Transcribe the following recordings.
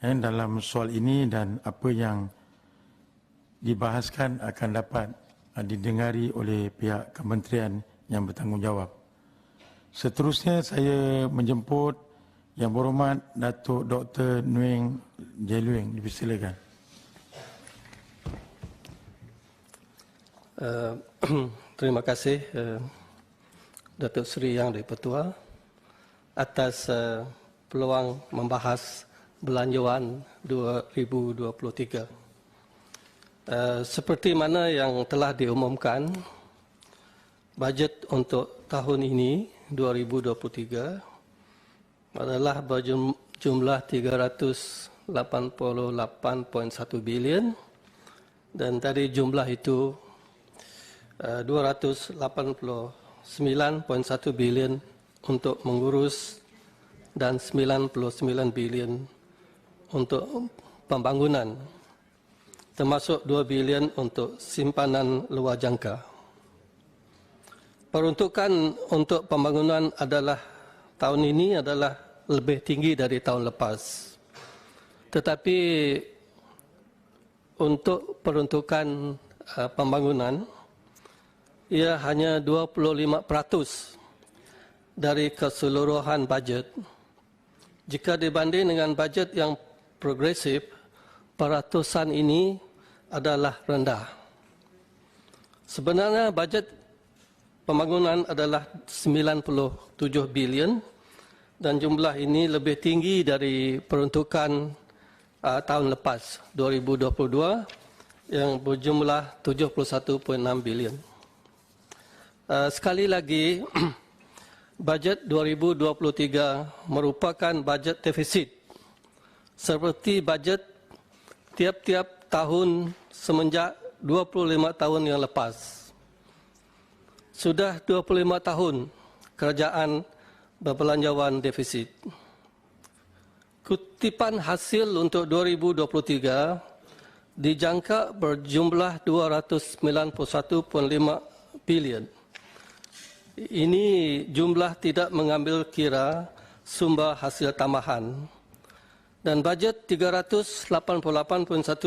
dalam soal ini dan apa yang dibahaskan akan dapat didengari oleh pihak kementerian yang bertanggungjawab. Seterusnya saya menjemput Yang Berhormat Datuk Dr. Nguyen Jelueng, dipersilakan. Terima kasih Datuk Seri Yang di-Pertua atas peluang membahas belanjawan 2023. Seperti mana yang telah diumumkan, bajet untuk tahun ini 2023 adalah berjumlah 388.1 bilion dan dari jumlah itu 289.1 bilion untuk mengurus dan 99 bilion untuk pembangunan, termasuk 2 bilion untuk simpanan luar jangka. Peruntukan untuk pembangunan adalah tahun ini adalah lebih tinggi dari tahun lepas. Tetapi untuk peruntukan pembangunan, ia hanya 25% dari keseluruhan bajet. Jika dibanding dengan bajet yang progresif, peratusan ini adalah rendah. Sebenarnya bajet pembangunan adalah 97 bilion dan jumlah ini lebih tinggi dari peruntukan tahun lepas 2022 yang berjumlah 71.6 bilion. Sekali lagi, bajet 2023 merupakan bajet defisit seperti bajet tiap-tiap tahun semenjak 25 tahun yang lepas. Sudah 25 tahun kerajaan berbelanjawan defisit. Kutipan hasil untuk 2023 dijangka berjumlah 291.5 bilion. Ini jumlah tidak mengambil kira sumber hasil tambahan. Dan bajet 388.1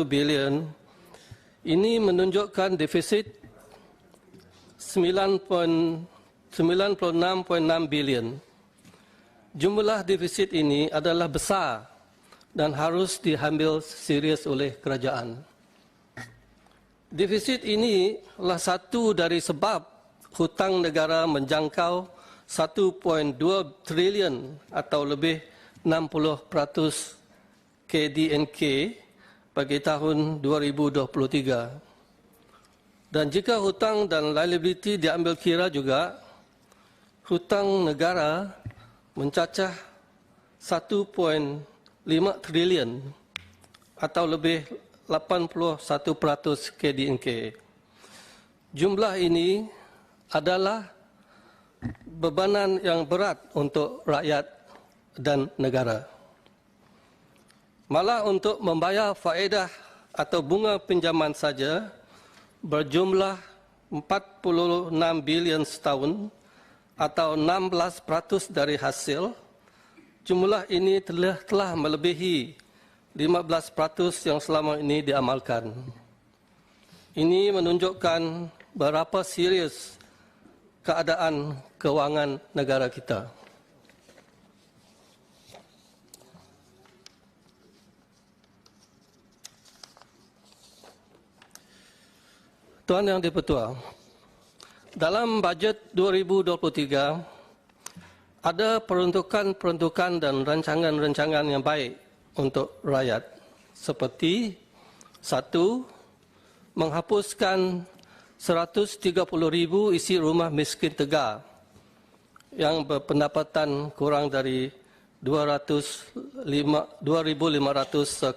bilion ini menunjukkan defisit 96.6 bilion. Jumlah defisit ini adalah besar dan harus diambil serius oleh kerajaan. Defisit ini adalah satu dari sebab hutang negara menjangkau 1.2 trilion atau lebih 60% KDNK bagi tahun 2023. Dan jika hutang dan liability diambil kira juga, hutang negara mencacah 1.5 trilion atau lebih 81% KDNK. Jumlah ini adalah bebanan yang berat untuk rakyat dan negara. Malah untuk membayar faedah atau bunga pinjaman saja berjumlah 46 bilion setahun atau 16% dari hasil. Jumlah ini telah melebihi 15% yang selama ini diamalkan. Ini menunjukkan berapa serius keadaan keuangan negara kita. Tuan Yang di-Pertua, dalam bajet 2023 ada peruntukan dan rancangan-rancangan yang baik untuk rakyat seperti 1. Menghapuskan 130,000 isi rumah miskin tegar yang berpendapatan kurang dari 2.500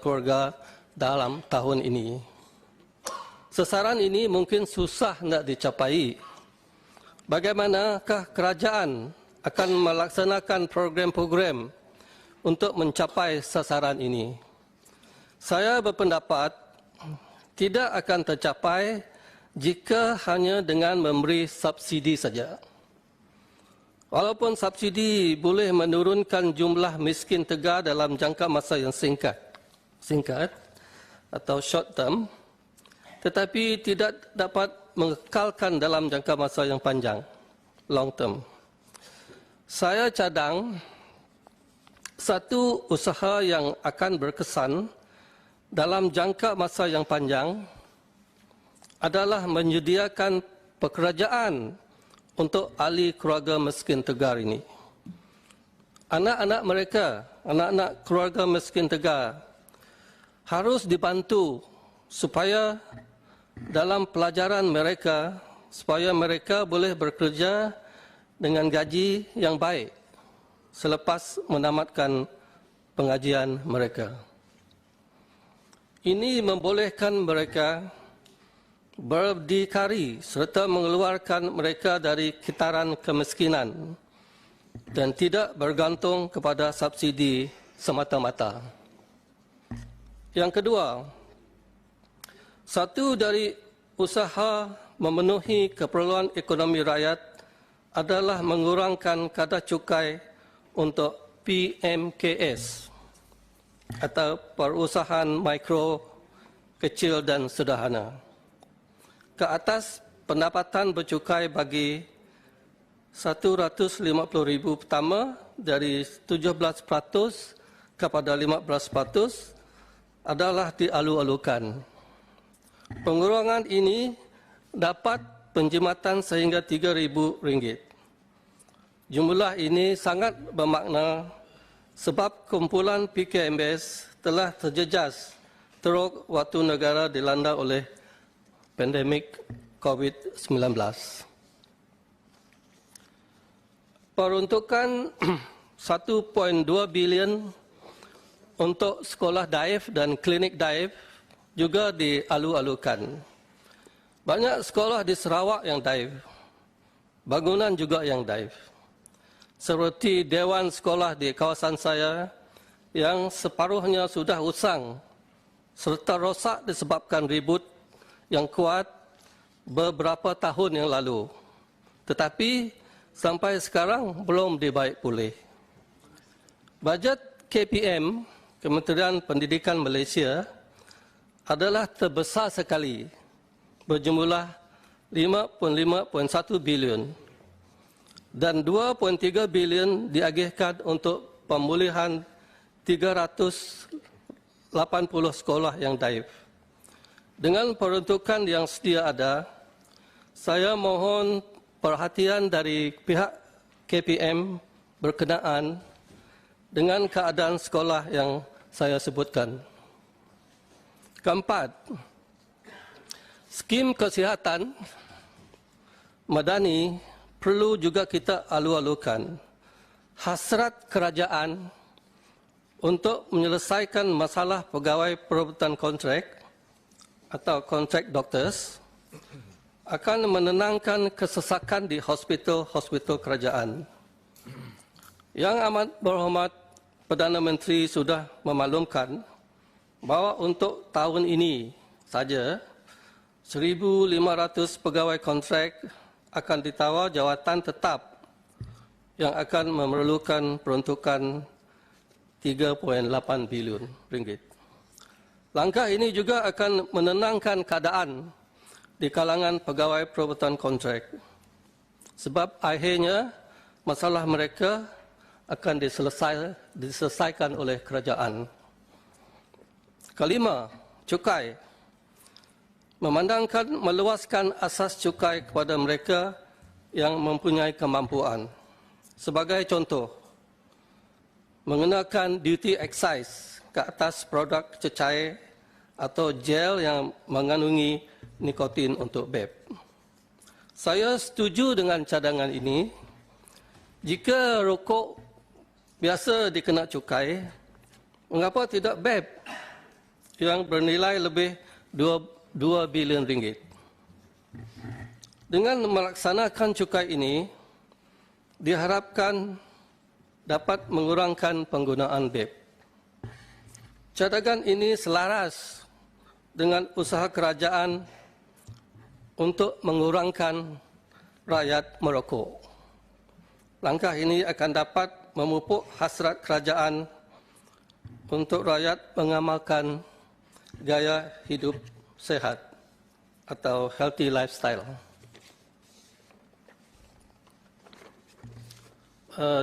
keluarga dalam tahun ini. Sasaran ini mungkin susah nak dicapai. Bagaimanakah kerajaan akan melaksanakan program-program untuk mencapai sasaran ini? Saya berpendapat tidak akan tercapai jika hanya dengan memberi subsidi saja. Walaupun subsidi boleh menurunkan jumlah miskin tegar dalam jangka masa yang singkat, singkat atau short term, tetapi tidak dapat mengekalkan dalam jangka masa yang panjang, long term. Saya cadang satu usaha yang akan berkesan dalam jangka masa yang panjang adalah menyediakan pekerjaan untuk ahli keluarga miskin Tegar ini. Anak-anak mereka, anak-anak keluarga miskin Tegar harus dibantu supaya dalam pelajaran mereka, supaya mereka boleh bekerja dengan gaji yang baik selepas menamatkan pengajian mereka. Ini membolehkan mereka berdikari serta mengeluarkan mereka dari kitaran kemiskinan dan tidak bergantung kepada subsidi semata-mata. Yang kedua, satu dari usaha memenuhi keperluan ekonomi rakyat adalah mengurangkan kadar cukai untuk PMKS atau perusahaan mikro, kecil dan sederhana ke atas pendapatan bercukai bagi 150,000 pertama dari 17% kepada 15% adalah dialu-alukan. Pengurangan ini dapat penjimatan sehingga RM3,000. Jumlah ini sangat bermakna sebab kumpulan PKMS telah terjejas teruk waktu negara dilanda oleh pandemik COVID-19. Peruntukan 1.2 bilion untuk sekolah daif dan klinik daif juga dialu-alukan. Banyak sekolah di Sarawak yang daif, bangunan juga yang daif. Seperti Dewan Sekolah di kawasan saya yang separuhnya sudah usang serta rosak disebabkan ribut yang kuat beberapa tahun yang lalu. Tetapi sampai sekarang belum dibaik pulih. Bajet KPM, Kementerian Pendidikan Malaysia, adalah terbesar sekali, berjumlah 5.1 bilion dan 2.3 bilion diagihkan untuk pemulihan 380 sekolah yang daif. Dengan peruntukan yang sedia ada, saya mohon perhatian dari pihak KPM berkenaan dengan keadaan sekolah yang saya sebutkan. Keempat, skim kesihatan madani perlu juga kita alu-alukan. Hasrat kerajaan untuk menyelesaikan masalah pegawai perebutan kontrak atau kontrak doctors akan menenangkan kesesakan di hospital-hospital kerajaan. Yang amat berhormat Perdana Menteri sudah memaklumkan bahawa untuk tahun ini saja 1,500 pegawai kontrak akan ditawar jawatan tetap yang akan memerlukan peruntukan 3.8 bilion ringgit. Langkah ini juga akan menenangkan keadaan di kalangan pegawai perebutan kontrak. Sebab akhirnya masalah mereka akan diselesaikan oleh kerajaan. Kelima, cukai. Memandangkan meluaskan asas cukai kepada mereka yang mempunyai kemampuan. Sebagai contoh, mengenakan duty excise ke atas produk cecair atau gel yang mengandungi nikotin untuk vape. Saya setuju dengan cadangan ini. Jika rokok biasa dikena cukai, mengapa tidak vape yang bernilai lebih 2 bilion ringgit? Dengan melaksanakan cukai ini, diharapkan dapat mengurangkan penggunaan vape. Cadangan ini selaras dengan usaha kerajaan untuk mengurangkan rakyat merokok. Langkah ini akan dapat memupuk hasrat kerajaan untuk rakyat mengamalkan gaya hidup sehat atau healthy lifestyle.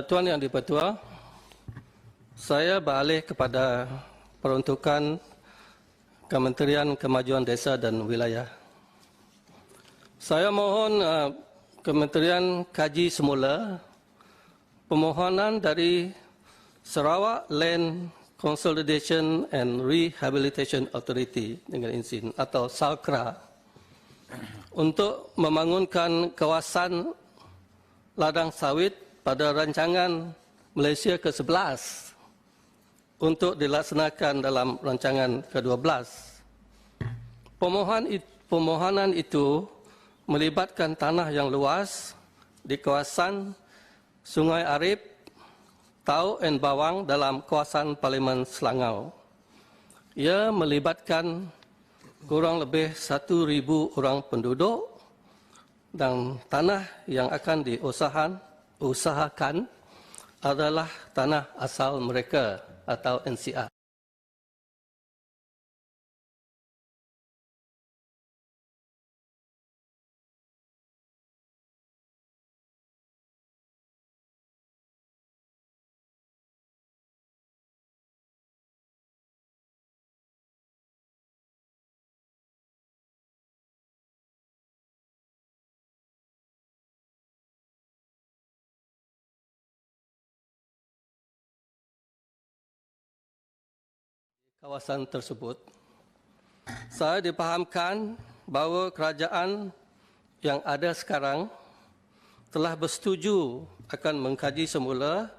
Tuan Yang di-Pertua, saya beralih kepada peruntukan Kementerian Kemajuan Desa dan Wilayah. Saya mohon Kementerian kaji semula permohonan dari Sarawak Land Consolidation and Rehabilitation Authority dengan izin atau SALCRA untuk membangunkan kawasan ladang sawit pada rancangan Malaysia ke-11 untuk dilaksanakan dalam rancangan ke-12. Permohonan itu melibatkan tanah yang luas di kawasan Sungai Arif, Tau dan Bawang dalam kawasan Parlimen Selangau. Ia melibatkan kurang lebih 1,000 orang penduduk dan tanah yang akan diusahakan adalah tanah asal mereka atau NCR. Kawasan tersebut, saya dipahamkan bahawa kerajaan yang ada sekarang telah bersetuju akan mengkaji semula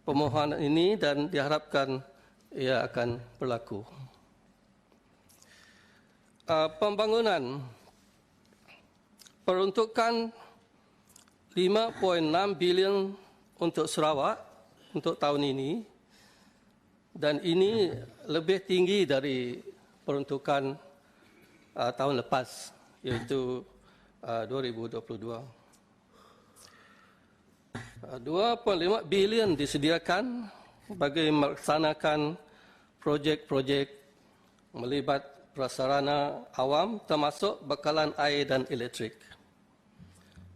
permohonan ini dan diharapkan ia akan berlaku. Pembangunan peruntukan 5.6 bilion untuk Sarawak untuk tahun ini, dan ini lebih tinggi dari peruntukan tahun lepas, iaitu 2022. 2.5 bilion disediakan bagi melaksanakan projek-projek melibat prasarana awam termasuk bekalan air dan elektrik.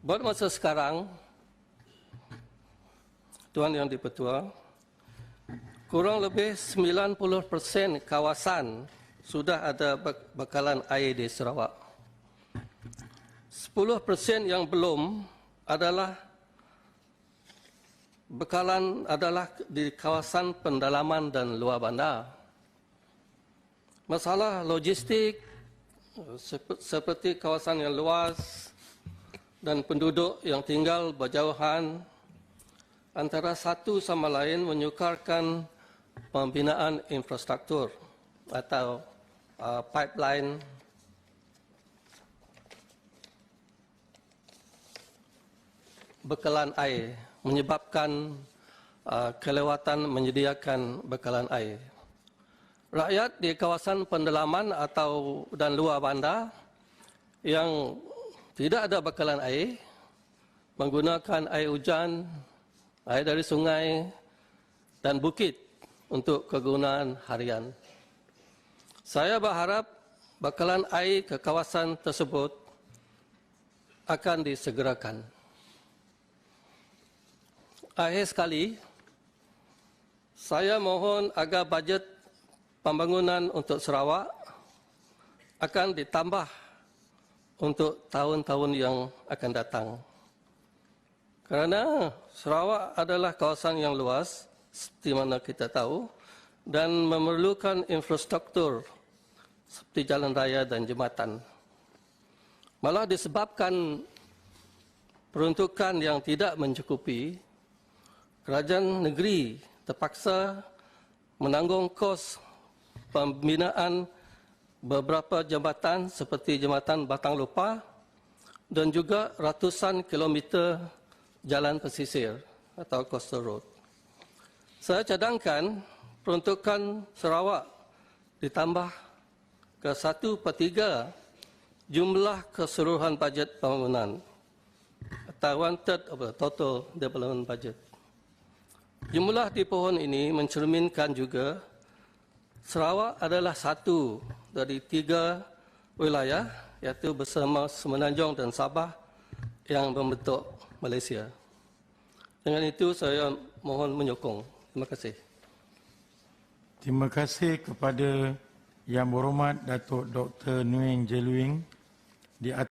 Buat masa sekarang, Tuan Yang di-Pertua, kurang lebih 90% kawasan sudah ada bekalan air di Sarawak. 10% yang belum adalah bekalan adalah di kawasan pendalaman dan luar bandar. Masalah logistik seperti kawasan yang luas dan penduduk yang tinggal berjauhan antara satu sama lain menyukarkan pembinaan infrastruktur atau pipeline bekalan air, menyebabkan kelewatan menyediakan bekalan air. Rakyat di kawasan pendalaman atau dan luar bandar yang tidak ada bekalan air menggunakan air hujan, air dari sungai dan bukit untuk kegunaan harian. Saya berharap bekalan air ke kawasan tersebut akan disegerakan. Akhir sekali, saya mohon agar bajet pembangunan untuk Sarawak akan ditambah untuk tahun-tahun yang akan datang. Kerana Sarawak adalah kawasan yang luas, seperti mana kita tahu, dan memerlukan infrastruktur seperti jalan raya dan jambatan. Malah disebabkan peruntukan yang tidak mencukupi, kerajaan negeri terpaksa menanggung kos pembinaan beberapa jambatan seperti jambatan Batang Lupa dan juga ratusan kilometer jalan pesisir atau coastal road. Saya cadangkan peruntukan Sarawak ditambah ke 1/3 jumlah keseluruhan bajet pembangunan atau 1/3 of the total development budget. Jumlah di pohon ini mencerminkan juga Sarawak adalah satu dari 3 wilayah, iaitu bersama Semenanjung dan Sabah yang membentuk Malaysia. Dengan itu saya mohon menyokong. Terima kasih. Terima kasih kepada Yang Berhormat Datuk Dr. Nguyen Jeluing di atas